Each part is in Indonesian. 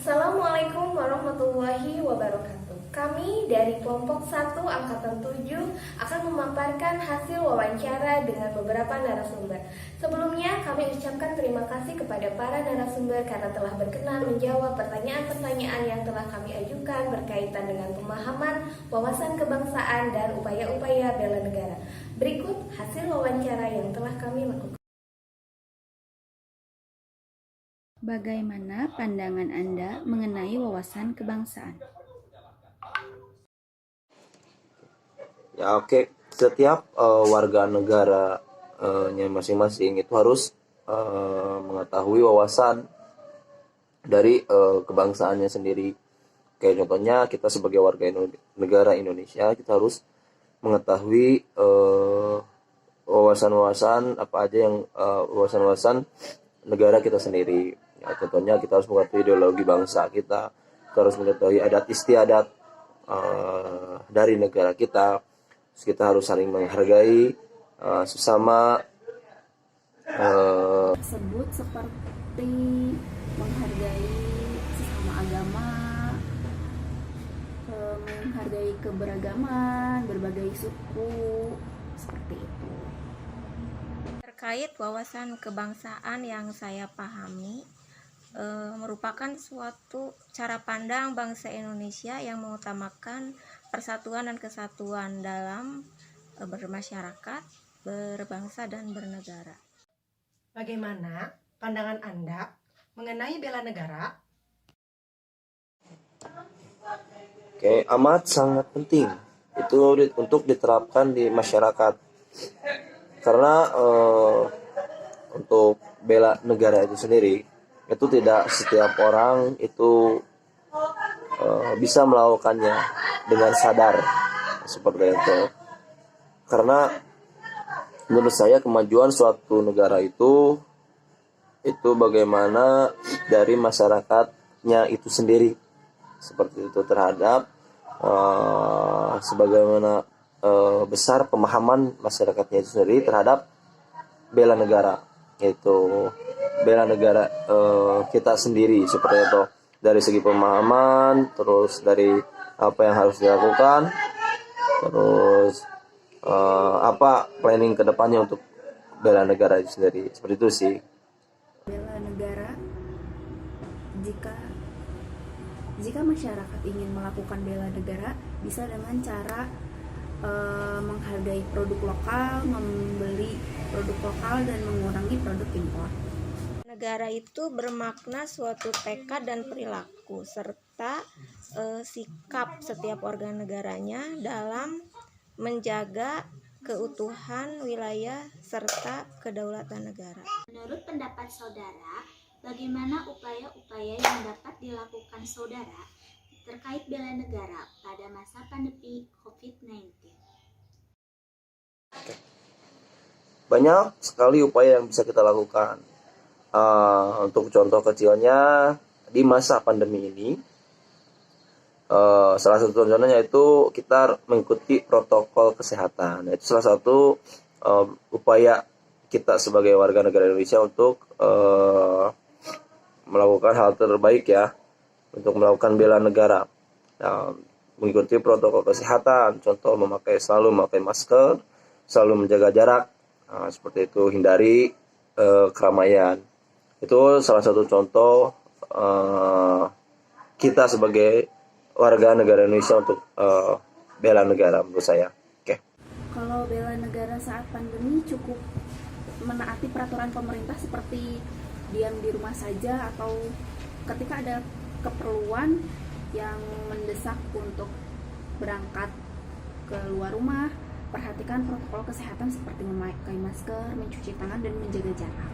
Assalamualaikum warahmatullahi wabarakatuh. Kami dari kelompok 1 Angkatan 7 akan memaparkan hasil wawancara dengan beberapa narasumber. Sebelumnya kami ucapkan terima kasih kepada para narasumber karena telah berkenan menjawab pertanyaan-pertanyaan yang telah kami ajukan berkaitan dengan pemahaman, wawasan kebangsaan, dan upaya-upaya bela negara. Berikut hasil wawancara yang telah kami lakukan. Bagaimana pandangan Anda mengenai wawasan kebangsaan? Ya oke, setiap warga negaranya masing-masing itu harus mengetahui wawasan dari kebangsaannya sendiri. Kayak contohnya kita sebagai warga negara Indonesia, kita harus mengetahui wawasan-wawasan apa aja yang wawasan-wawasan negara kita sendiri. Ya, contohnya kita harus mengetahui ideologi bangsa kita harus mengetahui adat istiadat dari negara kita. Terus kita harus saling menghargai sesama Tersebut seperti menghargai sesama agama, menghargai keberagaman, berbagai suku, seperti itu. Terkait wawasan kebangsaan yang saya pahami, merupakan suatu cara pandang bangsa Indonesia yang mengutamakan persatuan dan kesatuan dalam bermasyarakat, berbangsa, dan bernegara. Bagaimana pandangan Anda mengenai bela negara? Oke, amat sangat penting itu untuk diterapkan di masyarakat. Karena untuk bela negara itu sendiri, itu tidak setiap orang itu bisa melakukannya dengan sadar seperti itu. Karena menurut saya kemajuan suatu negara itu bagaimana dari masyarakatnya itu sendiri, seperti itu, terhadap sebagaimana besar pemahaman masyarakatnya itu sendiri terhadap bela negara, yaitu bela negara kita sendiri, seperti itu, dari segi pemahaman, terus dari apa yang harus dilakukan, terus apa planning kedepannya untuk bela negara itu sendiri, seperti itu sih. Bela negara, jika masyarakat ingin melakukan bela negara, bisa dengan cara menghargai produk lokal, membeli produk lokal, dan mengurangi produk impor. Negara itu bermakna suatu tekad dan perilaku serta sikap setiap warga negaranya dalam menjaga keutuhan wilayah serta kedaulatan negara. Menurut pendapat saudara, bagaimana upaya-upaya yang dapat dilakukan saudara terkait bela negara pada masa pandemi COVID-19? Banyak sekali upaya yang bisa kita lakukan. Untuk contoh kecilnya di masa pandemi ini, salah satu contohnya yaitu kita mengikuti protokol kesehatan. Itu salah satu upaya kita sebagai warga negara Indonesia untuk melakukan hal terbaik ya, untuk melakukan bela negara. Mengikuti protokol kesehatan, contoh selalu memakai masker, selalu menjaga jarak, seperti itu, hindari keramaian. Itu salah satu contoh kita sebagai warga negara Indonesia untuk bela negara, menurut saya. Oke. Kalau bela negara saat pandemi cukup menaati peraturan pemerintah seperti diam di rumah saja, atau ketika ada keperluan yang mendesak untuk berangkat ke luar rumah, perhatikan protokol kesehatan seperti memakai masker, mencuci tangan, dan menjaga jarak.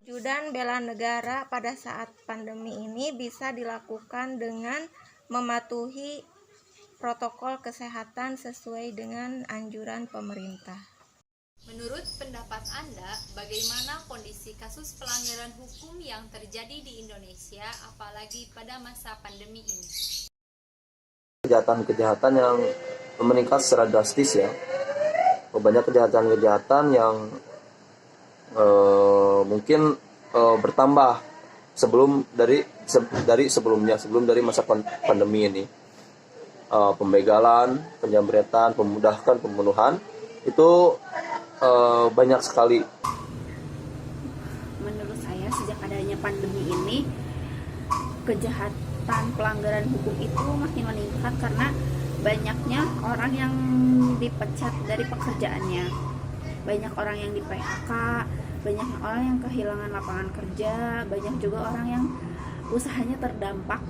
Wujudan bela negara pada saat pandemi ini bisa dilakukan dengan mematuhi protokol kesehatan sesuai dengan anjuran pemerintah. Menurut pendapat Anda, bagaimana kondisi kasus pelanggaran hukum yang terjadi di Indonesia, apalagi pada masa pandemi ini? Kejahatan-kejahatan yang meningkat secara drastis ya. Banyak kejahatan-kejahatan yang mungkin bertambah sebelum dari masa pandemi ini. Pembegalan, penjamretan, pemudahkan pembunuhan itu banyak sekali. Menurut saya sejak adanya pandemi ini, kejahatan pelanggaran hukum itu makin meningkat karena banyaknya orang yang dipecat dari pekerjaannya, banyak orang yang di PHK, banyak orang yang kehilangan lapangan kerja, banyak juga orang yang usahanya terdampak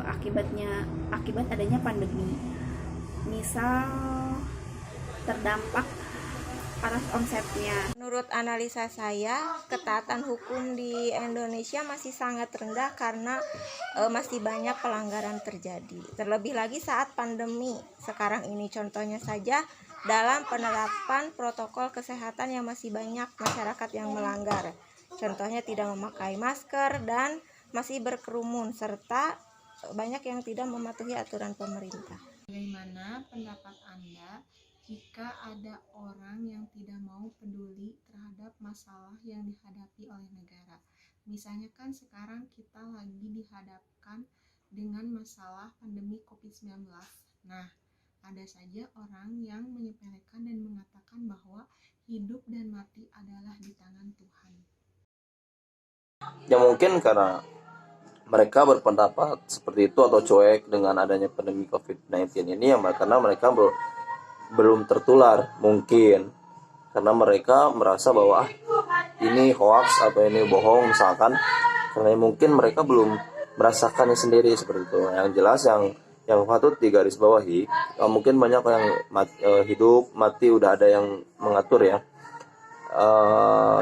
akibat adanya pandemi. Misal terdampak arus omsetnya. Menurut analisa saya, ketaatan hukum di Indonesia masih sangat rendah karena masih banyak pelanggaran terjadi. Terlebih lagi saat pandemi sekarang ini, contohnya saja dalam penerapan protokol kesehatan yang masih banyak masyarakat yang melanggar. Contohnya tidak memakai masker dan masih berkerumun, serta banyak yang tidak mematuhi aturan pemerintah. Bagaimana pendapat Anda jika ada orang yang tidak mau peduli terhadap masalah yang dihadapi oleh negara? Misalnya kan sekarang kita lagi dihadapkan dengan masalah pandemi COVID-19. Nah, ada saja orang yang menyepelekan dan mengatakan bahwa hidup dan mati adalah di tangan Tuhan. Ya mungkin karena mereka berpendapat seperti itu atau cuek dengan adanya pandemi COVID-19 ini, karena mereka belum tertular, mungkin karena mereka merasa bahwa ini hoax atau ini bohong misalkan, karena mungkin mereka belum merasakannya sendiri seperti itu. Yang jelas yang patut digarisbawahi, mungkin banyak yang hidup mati udah ada yang mengatur ya.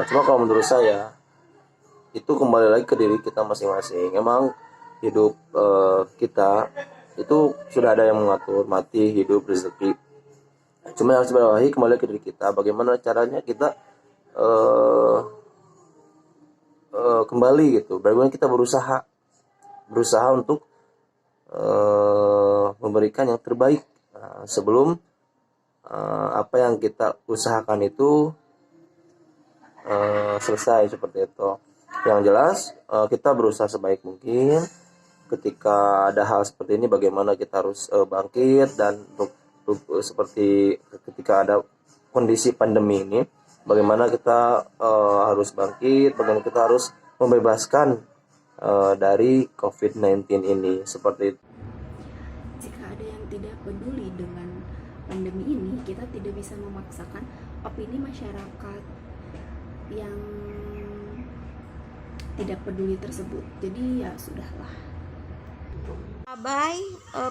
Cuma kalau menurut saya itu kembali lagi ke diri kita masing-masing. Emang hidup kita itu sudah ada yang mengatur, mati, hidup, rezeki. Cuma yang harus dibawahi kembali ke diri kita, bagaimana caranya kita kembali gitu. Bagaimana kita berusaha untuk memberikan yang terbaik sebelum apa yang kita usahakan itu selesai, seperti itu. Yang jelas kita berusaha sebaik mungkin. Ketika ada hal seperti ini, bagaimana kita harus bangkit, dan untuk seperti ketika ada kondisi pandemi ini, bagaimana kita harus bangkit, bagaimana kita harus membebaskan dari COVID-19 ini, seperti itu. Jika ada yang tidak peduli dengan pandemi ini, kita tidak bisa memaksakan opini masyarakat yang tidak peduli tersebut. Jadi ya sudahlah. Abai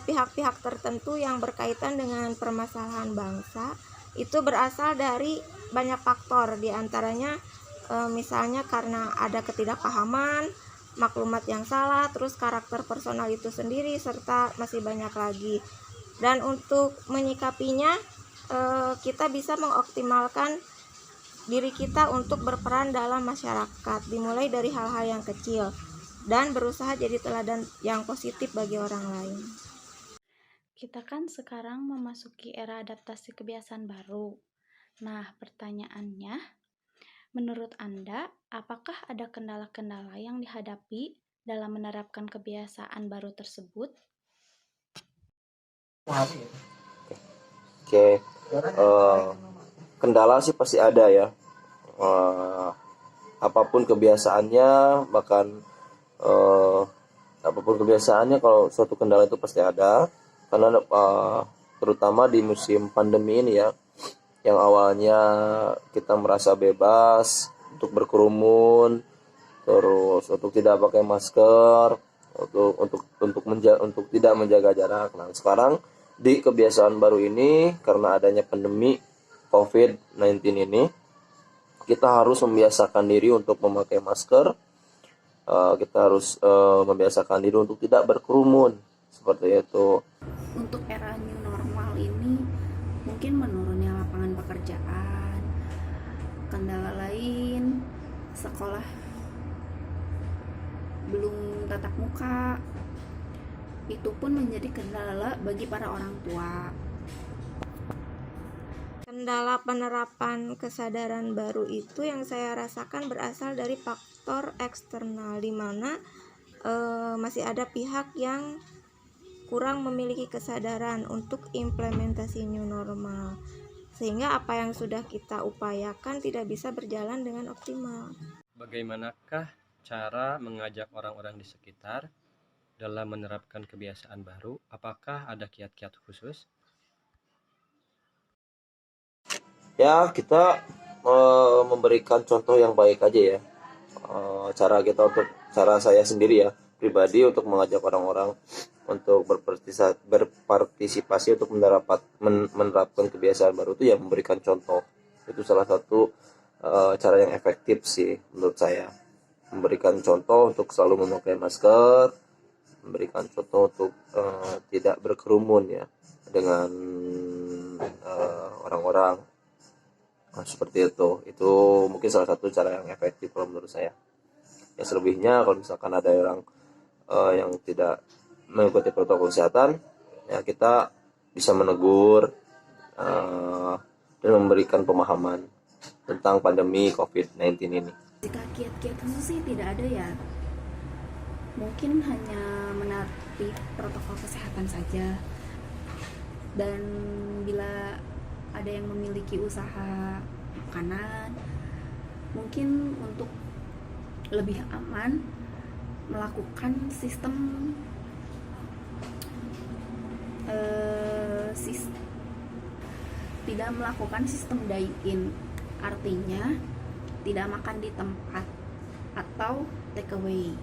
pihak-pihak tertentu yang berkaitan dengan permasalahan bangsa itu berasal dari banyak faktor, diantaranya misalnya karena ada ketidakpahaman, maklumat yang salah, terus karakter personal itu sendiri, serta masih banyak lagi. Dan untuk menyikapinya, kita bisa mengoptimalkan diri kita untuk berperan dalam masyarakat, dimulai dari hal-hal yang kecil dan berusaha jadi teladan yang positif bagi orang lain. Kita kan sekarang memasuki era adaptasi kebiasaan baru. Nah, pertanyaannya, menurut Anda, apakah ada kendala-kendala yang dihadapi dalam menerapkan kebiasaan baru tersebut? Oke. Kendala sih pasti ada ya. Apapun kebiasaannya, bahkan apapun kebiasaannya, kalau suatu kendala itu pasti ada. Karena terutama di musim pandemi ini ya, yang awalnya kita merasa bebas untuk berkerumun, terus untuk tidak pakai masker, untuk tidak menjaga jarak. Nah, sekarang di kebiasaan baru ini, karena adanya pandemi COVID-19 ini, kita harus membiasakan diri untuk memakai masker. Kita harus membiasakan diri untuk tidak berkerumun, seperti itu. Untuk era new normal ini, mungkin menurunnya lapangan pekerjaan, kendala lain, sekolah belum tatap muka, itu pun menjadi kendala bagi para orang tua. kendala penerapan kesadaran baru itu yang saya rasakan berasal dari faktor eksternal, di mana masih ada pihak yang kurang memiliki kesadaran untuk implementasi new normal, sehingga apa yang sudah kita upayakan tidak bisa berjalan dengan optimal. Bagaimanakah cara mengajak orang-orang di sekitar dalam menerapkan kebiasaan baru? Apakah ada kiat-kiat khusus? Ya, kita memberikan contoh yang baik aja ya. Cara saya sendiri ya pribadi untuk mengajak orang-orang untuk berpartisipasi untuk menerapkan kebiasaan baru itu ya memberikan contoh. Itu salah satu cara yang efektif sih menurut saya. Memberikan contoh untuk selalu memakai masker, memberikan contoh untuk tidak berkerumun ya dengan orang-orang. Seperti itu mungkin salah satu cara yang efektif kalau menurut saya. Ya selebihnya kalau misalkan ada orang yang tidak mengikuti protokol kesehatan, ya kita bisa menegur dan memberikan pemahaman tentang pandemi COVID-19 ini. Jika kiat-kiat khusus sih tidak ada ya, mungkin hanya menaati protokol kesehatan saja. Dan bila ada yang memiliki usaha makanan, mungkin untuk lebih aman melakukan tidak melakukan sistem dine-in, artinya tidak makan di tempat atau take away.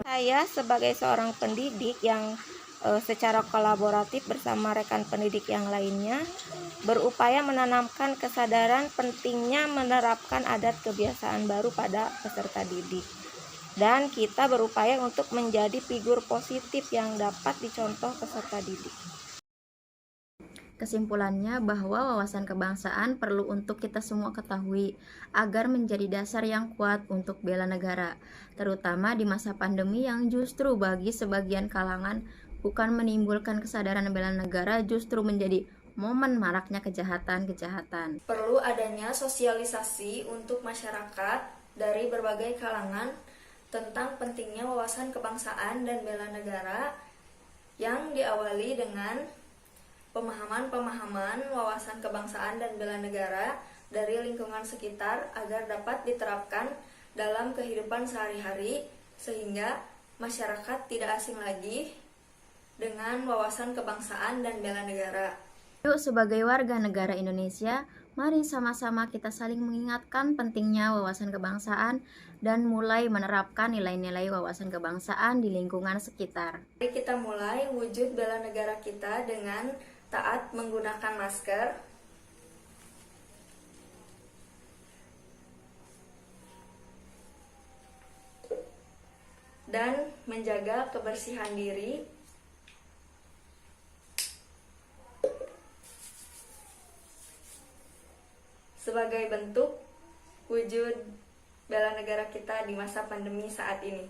Saya sebagai seorang pendidik yang secara kolaboratif bersama rekan pendidik yang lainnya berupaya menanamkan kesadaran pentingnya menerapkan adat kebiasaan baru pada peserta didik, dan kita berupaya untuk menjadi figur positif yang dapat dicontoh peserta didik. Kesimpulannya bahwa wawasan kebangsaan perlu untuk kita semua ketahui agar menjadi dasar yang kuat untuk bela negara, terutama di masa pandemi yang justru bagi sebagian kalangan bukan menimbulkan kesadaran bela negara, justru menjadi momen maraknya kejahatan-kejahatan. Perlu adanya sosialisasi untuk masyarakat dari berbagai kalangan tentang pentingnya wawasan kebangsaan dan bela negara yang diawali dengan pemahaman wawasan kebangsaan dan bela negara dari lingkungan sekitar agar dapat diterapkan dalam kehidupan sehari-hari sehingga masyarakat tidak asing lagi dengan wawasan kebangsaan dan bela negara. Yuk, sebagai warga negara Indonesia, mari sama-sama kita saling mengingatkan pentingnya wawasan kebangsaan dan mulai menerapkan nilai-nilai wawasan kebangsaan di lingkungan sekitar. Mari kita mulai wujud bela negara kita dengan taat menggunakan masker, dan menjaga kebersihan diri sebagai bentuk wujud bela negara kita di masa pandemi saat ini.